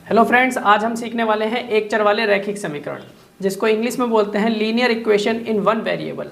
Hello friends, आज हम सीखने वाले हैं एक चर वाले रैखिक समीकरण, जिसको इंग्लिश में बोलते हैं linear equation in one variable.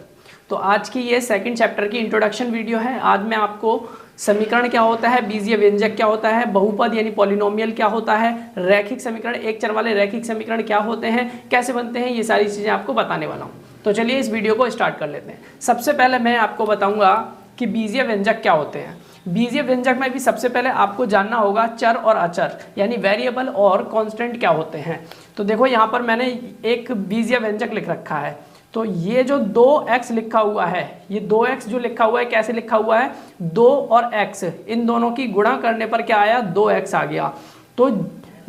तो आज की ये सेकंड चैप्टर की इंट्रोडक्शन वीडियो है। आज मैं आपको समीकरण क्या होता है, बीजीय व्यंजक क्या होता है, बहुपद यानी पॉलिनोमियल क्या होता है, रैखिक समीकरण, एक चर वाले रैखिक समीकरण क्या होते हैं, कैसे बनते हैं, ये सारी चीज़ें आपको बताने वाला हूँ। तो चलिए इस वीडियो को स्टार्ट कर लेते हैं। सबसे पहले मैं आपको बताऊँगा कि बीजीय व्यंजक क्या होते हैं। बीजीय व्यंजक में भी सबसे पहले आपको जानना होगा चर और अचर यानी वेरिएबल और कांस्टेंट क्या होते हैं। तो देखो यहाँ पर मैंने एक बीजीय व्यंजक लिख रखा है। तो ये जो 2x लिखा हुआ है, ये 2x जो लिखा हुआ है कैसे लिखा हुआ है, 2 और x इन दोनों की गुणा करने पर क्या आया, 2x आ गया। तो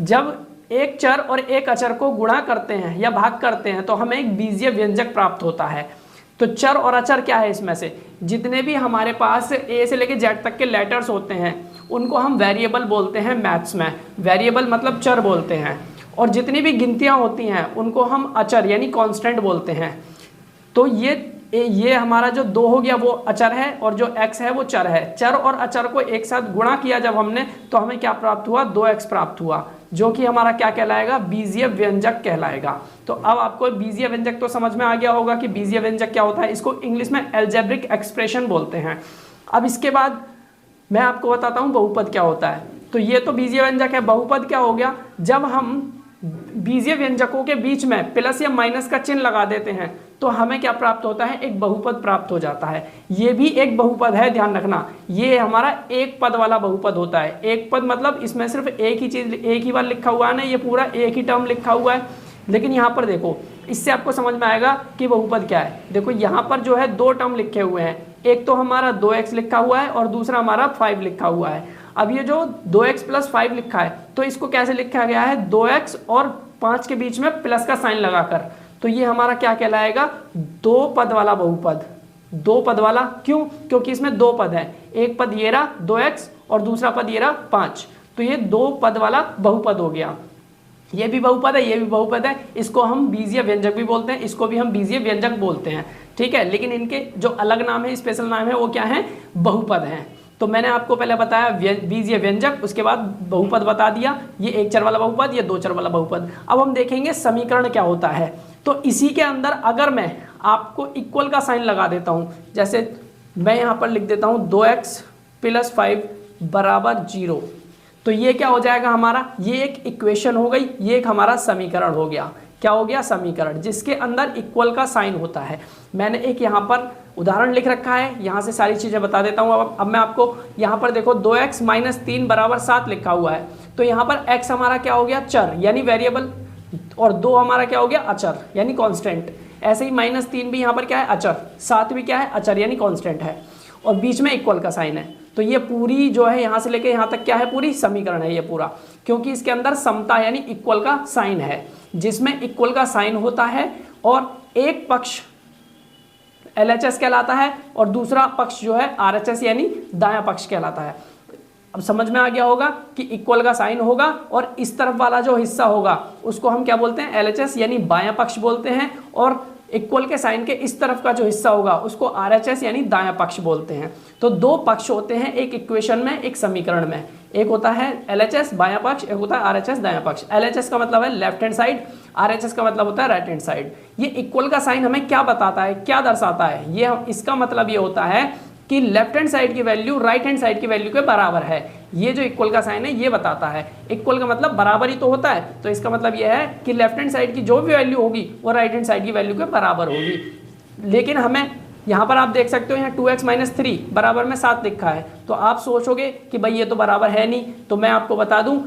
जब एक चर और एक अचर को गुणा करते हैं या भाग करते हैं तो हमें एक बीजीय व्यंजक प्राप्त होता है। तो चर और अचर क्या है, इसमें से जितने भी हमारे पास ए से लेके जेड तक के लेटर्स होते हैं उनको हम वेरिएबल बोलते हैं मैथ्स में। वेरिएबल मतलब चर बोलते हैं। और जितनी भी गिनतियां होती हैं उनको हम अचर यानी कांस्टेंट बोलते हैं। तो ये हमारा जो 2 हो गया वो अचर है और जो x है वो चर है। चर और अचर को एक साथ गुणा किया जब हमने तो हमें क्या प्राप्त हुआ, 2x प्राप्त हुआ, जो कि हमारा क्या कहलाएगा, बीजीय व्यंजक कहलाएगा। तो अब आपको बीजीय व्यंजक तो समझ में आ गया होगा कि बीजीय व्यंजक क्या होता है। इसको इंग्लिश में अलजेब्रिक एक्सप्रेशन बोलते हैं। अब इसके बाद मैं आपको बताता हूँ बहुपद क्या होता है। तो ये तो बीजीय व्यंजक है। बहुपद क्या हो गया, जब हम बीजीय व्यंजकों के बीच में प्लस या माइनस का चिन्ह लगा देते हैं तो हमें क्या प्राप्त होता है, एक बहुपद प्राप्त हो जाता है। ये भी एक बहुपद है, ध्यान रखना। ये हमारा एक पद वाला बहुपद होता है। एक पद मतलब इसमें सिर्फ एक ही चीज एक ही बार लिखा हुआ है ना, ये पूरा एक ही टर्म लिखा हुआ है। लेकिन यहाँ पर देखो, इससे आपको समझ में आएगा कि बहुपद क्या है। देखो यहाँ पर जो है 2 टर्म लिखे हुए हैं। एक तो हमारा 2x लिखा हुआ है और दूसरा हमारा 5 लिखा हुआ है। अब ये जो 2x + 5 लिखा है तो इसको कैसे लिखा गया है, 2x और 5 के बीच में प्लस का साइन लगाकर। तो ये हमारा क्या कहलाएगा, 2 पद वाला बहुपद। 2 पद वाला क्यों, क्योंकि इसमें 2 पद है। एक पद ये रहा 2x और दूसरा पद ये रहा 5। तो ये 2 पद वाला बहुपद हो गया। ये भी बहुपद है, ये भी बहुपद है। इसको हम बीजीय व्यंजक भी बोलते हैं, इसको भी हम बीजीय व्यंजक बोलते हैं, ठीक है। लेकिन इनके जो अलग नाम है, स्पेशल नाम है, वो क्या है, बहुपद हैं। तो मैंने आपको पहले बताया बीजीय व्यंजक, उसके बाद बहुपद बता दिया। ये एक चर वाला बहुपद, ये 2 चर वाला बहुपद। अब हम देखेंगे समीकरण क्या होता है। तो इसी के अंदर अगर मैं आपको इक्वल का साइन लगा देता हूं, जैसे मैं यहां पर लिख देता हूं 2x + 5 = 0, तो ये क्या हो जाएगा हमारा, ये एक इक्वेशन हो गई, ये एक हमारा समीकरण हो गया। क्या हो गया, समीकरण, जिसके अंदर इक्वल का साइन होता है। मैंने एक यहाँ पर उदाहरण लिख रखा है, यहाँ से सारी चीज़ें बता देता हूँ। अब मैं आपको यहाँ पर देखो 2x - 3 = 7 लिखा हुआ है। तो यहाँ पर x हमारा क्या हो गया, चर यानी वेरिएबल, और 2 हमारा क्या हो गया, अचर यानी कांस्टेंट। ऐसे ही -3 भी यहाँ पर क्या है, अचर, 7 भी क्या है, अचर यानी कांस्टेंट है, और बीच में इक्वल का साइन है। तो ये पूरी जो है यहाँ से लेके यहाँ तक क्या है, पूरी समीकरण है ये पूरा, क्योंकि इसके अंदर समता यानी इक्वल का साइन है, जिसमें इक्वल का साइन होता है और एक पक्ष LHS कहलाता है और दूसरा पक्ष जो है RHS यानी दायां पक्ष कहलाता है। अब समझ में आ गया होगा कि इक्वल का साइन होगा और इस तरफ वाला जो हिस्सा होगा उसको हम क्या बोलते हैं, LHS यानी बायां पक्ष बोलते हैं, और इक्वल के साइन के इस तरफ का जो हिस्सा होगा उसको RHS यानी दायां पक्ष बोलते हैं। तो 2 पक्ष होते हैं एक इक्वेशन में, एक समीकरण में। एक होता है LHS बायां पक्ष, एक होता है RHS दायां पक्ष। LHS का मतलब है लेफ्ट हैंड साइड, RHS का मतलब होता है राइट हैंड साइड। ये इक्वल का साइन हमें क्या बताता है, क्या दर्शाता है, ये इसका मतलब ये होता है कि लेफ्ट हैंड साइड की वैल्यू राइट हैंड साइड की वैल्यू के बराबर है। ये जो इक्वल का साइन है ये बताता है। इक्वल का मतलब बराबर ही तो होता है, तो इसका मतलब ये है कि लेफ्ट हैंड साइड की जो भी वैल्यू होगी वो राइट हैंड साइड की वैल्यू के बराबर होगी। लेकिन हमें यहाँ पर आप देख सकते हो, यहाँ 2x - 3 बराबर में 7 लिखा है। तो आप सोचोगे कि भाई ये तो बराबर है नहीं। तो मैं आपको बता दूं,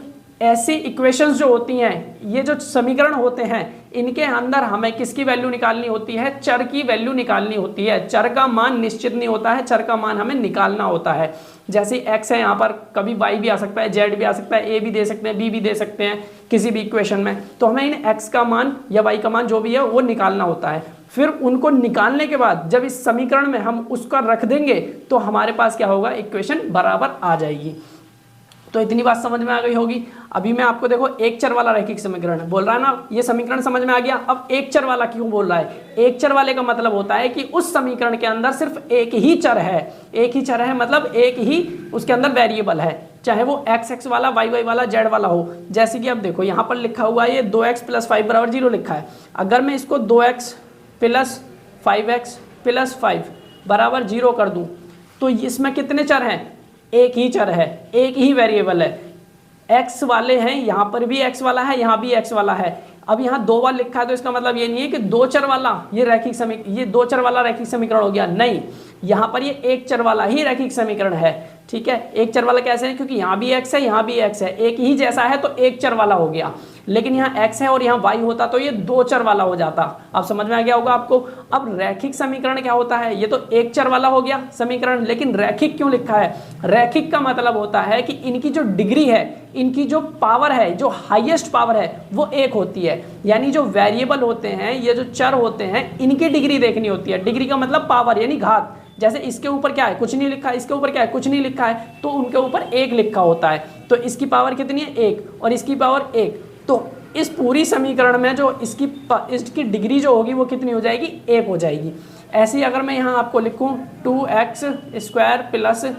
ऐसी इक्वेशंस जो होती हैं, ये जो समीकरण होते हैं, इनके अंदर हमें किसकी वैल्यू निकालनी होती है, चर की वैल्यू निकालनी होती है। चर का मान निश्चित नहीं होता है, चर का मान हमें निकालना होता है। जैसे x है, यहाँ पर कभी y भी आ सकता है, z भी आ सकता है, a भी दे सकते हैं, b भी दे सकते हैं किसी भी इक्वेशन में। तो हमें इन x का मान या y का मान जो भी है वो निकालना होता है। फिर उनको निकालने के बाद जब इस समीकरण में हम उसका रख देंगे तो हमारे पास क्या होगा, इक्वेशन बराबर आ जाएगी। तो इतनी बात समझ में आ गई होगी। अभी मैं आपको देखो एक चर वाला रैखिक समीकरण बोल रहा है ना, ये समीकरण समझ में आ गया। अब एक चर वाला क्यों बोल रहा है, एक चर वाले का मतलब होता है कि उस समीकरण के अंदर सिर्फ एक ही चर है। एक ही चर है मतलब एक ही उसके अंदर वेरिएबल है। चाहे वो एक्स एक्स वाला, वाई वाई वाला, जेड वाला हो। जैसे कि अब देखो यहाँ पर लिखा हुआ है ये 2x + 5 = 0 लिखा है। अगर मैं इसको 2x + 5x + 5 = 0 कर दूं तो इसमें कितने चर हैं? एक ही चर है, एक ही वेरिएबल है। x वाले हैं, यहाँ पर भी x वाला है, यहाँ भी x वाला है। अब यहाँ 2 बार लिखा है तो इसका मतलब ये नहीं है कि 2 चर वाला ये 2 चर वाला रैखिक समीकरण हो गया, नहीं, यहाँ पर ये 1 चर वाला ही रैखिक समीकरण है। ठीक है, 1 चर वाला कैसे है? क्योंकि यहाँ भी x है, यहाँ भी x है, एक ही जैसा है तो 1 चर वाला हो गया। लेकिन यहाँ x है और यहाँ y होता तो ये 2 चर वाला हो जाता। अब समझ में आ गया होगा आपको। अब रैखिक समीकरण क्या होता है? ये तो 1 चर वाला हो गया समीकरण, लेकिन रैखिक क्यों लिखा है? रैखिक का मतलब होता है कि इनकी जो डिग्री है, इनकी जो पावर है, जो हाईएस्ट पावर है वो 1 होती है। यानी जो वेरिएबल होते हैं, ये जो चर होते हैं, इनकी डिग्री देखनी होती है। डिग्री का मतलब पावर यानी घात। जैसे इसके ऊपर क्या है? कुछ नहीं लिखा है, इसके ऊपर क्या है? कुछ नहीं लिखा है, तो उनके ऊपर 1 लिखा होता है। तो इसकी पावर कितनी है? 1, और इसकी पावर 1। तो इस पूरी समीकरण में जो इसकी डिग्री जो होगी वो कितनी हो जाएगी? 1 हो जाएगी। ऐसे ही अगर मैं यहाँ आपको लिखूँ 2x² +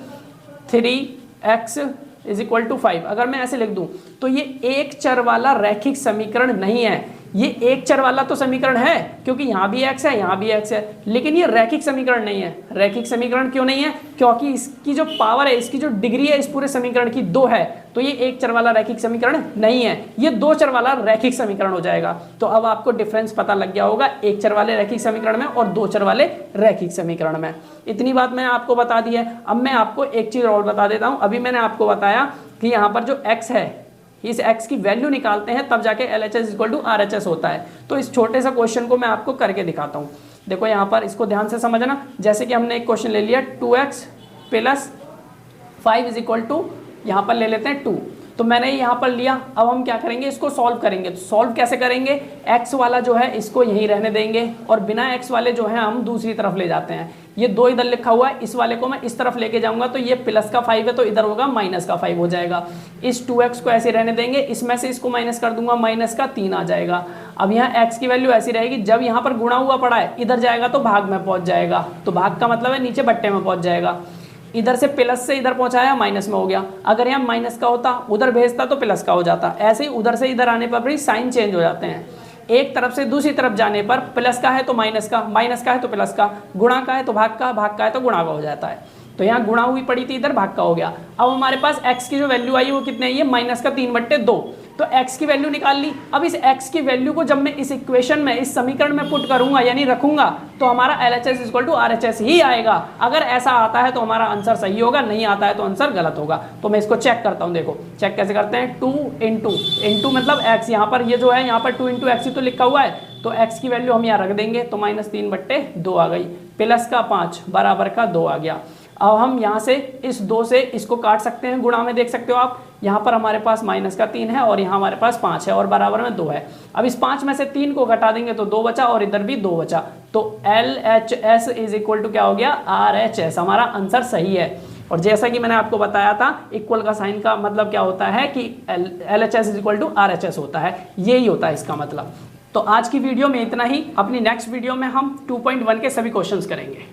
3x = 5, अगर मैं ऐसे लिख दूं तो ये 1 चर वाला रैखिक समीकरण नहीं है। ये 1 चर वाला तो समीकरण है क्योंकि यहाँ भी x है, यहाँ भी x है, लेकिन ये रैखिक समीकरण नहीं है। रैखिक समीकरण क्यों नहीं है? क्योंकि इसकी जो पावर है, इसकी जो डिग्री है इस पूरे समीकरण की 2 है, तो ये 1 चर वाला रैखिक समीकरण नहीं है, ये 2 चर वाला रैखिक समीकरण हो जाएगा। तो अब आपको डिफरेंस पता लग गया होगा 1 चर वाले रैखिक समीकरण में और 2 चर वाले रैखिक समीकरण में। इतनी बात मैं आपको बता दी है। अब मैं आपको एक चीज़ और बता देता हूँ। अभी मैंने आपको बताया कि यहाँ पर जो x है, इस x की वैल्यू निकालते हैं तब जाके LHS = RHS होता है। तो इस छोटे सा क्वेश्चन को मैं आपको करके दिखाता हूँ। देखो यहाँ पर इसको ध्यान से समझना। जैसे कि हमने एक क्वेश्चन ले लिया 2x + 5 यहाँ पर ले लेते हैं 2, तो मैंने यहाँ पर लिया। अब हम क्या करेंगे? इसको सॉल्व करेंगे। तो सॉल्व कैसे करेंगे? x वाला जो है इसको यहीं रहने देंगे और बिना x वाले जो है हम दूसरी तरफ ले जाते हैं। ये 2 इधर लिखा हुआ है, इस वाले को मैं इस तरफ लेके जाऊंगा तो ये +5 है तो इधर होगा -5 हो जाएगा। इस 2x को ऐसे रहने देंगे, इसमें से इसको माइनस कर दूंगा, -3 आ जाएगा। अब यहाँ x की वैल्यू ऐसी रहेगी, जब यहाँ पर गुणा हुआ पड़ा है इधर जाएगा तो भाग में पहुंच जाएगा। तो भाग का मतलब है नीचे बट्टे में पहुंच जाएगा। इधर से प्लस से इधर पहुंचाया, माइनस में हो गया। अगर यहाँ माइनस का होता, उधर भेजता तो प्लस का हो जाता। ऐसे ही उधर से इधर आने पर भी साइन चेंज हो जाते हैं। एक तरफ से दूसरी तरफ जाने पर प्लस का है तो माइनस का, माइनस का है तो प्लस का, गुणा का है तो भाग का, भाग का है तो गुणा का हो जाता है। तो यहाँ गुणा हुई पड़ी थी, इधर भाग का हो गया। अब हमारे पास x की जो वैल्यू आई वो कितने है? ये -3/2। तो x की वैल्यू निकाल ली। अब इस x की वैल्यू को जब मैं इस इक्वेशन में, इस समीकरण में पुट करूंगा यानी रखूंगा, तो हमारा LHS = RHS ही आएगा। अगर ऐसा आता है तो हमारा आंसर सही होगा, नहीं आता है तो आंसर गलत होगा। तो मैं इसको चेक करता हूँ। देखो चेक कैसे करते हैं। 2 × मतलब x, यहाँ पर ये जो है यहाँ पर 2 × x तो लिखा हुआ है, तो x की वैल्यू हम यहाँ रख देंगे तो -3/2 आ गई, प्लस का 5 बराबर का 2 आ गया। अब हम यहाँ से इस 2 से इसको काट सकते हैं, गुणा में देख सकते हो आप। यहाँ पर हमारे पास -3 है और यहाँ हमारे पास 5 है और बराबर में 2 है। अब इस 5 में से 3 को घटा देंगे तो 2 बचा और इधर भी 2 बचा। तो LHS = क्या हो गया? RHS। हमारा आंसर सही है। और जैसा कि मैंने आपको बताया था, इक्वल का साइन का मतलब क्या होता है कि LHS = RHS होता है, यही होता है इसका मतलब। तो आज की वीडियो में इतना ही। अपनी नेक्स्ट वीडियो में हम 2.1 के सभी क्वेश्चंस करेंगे।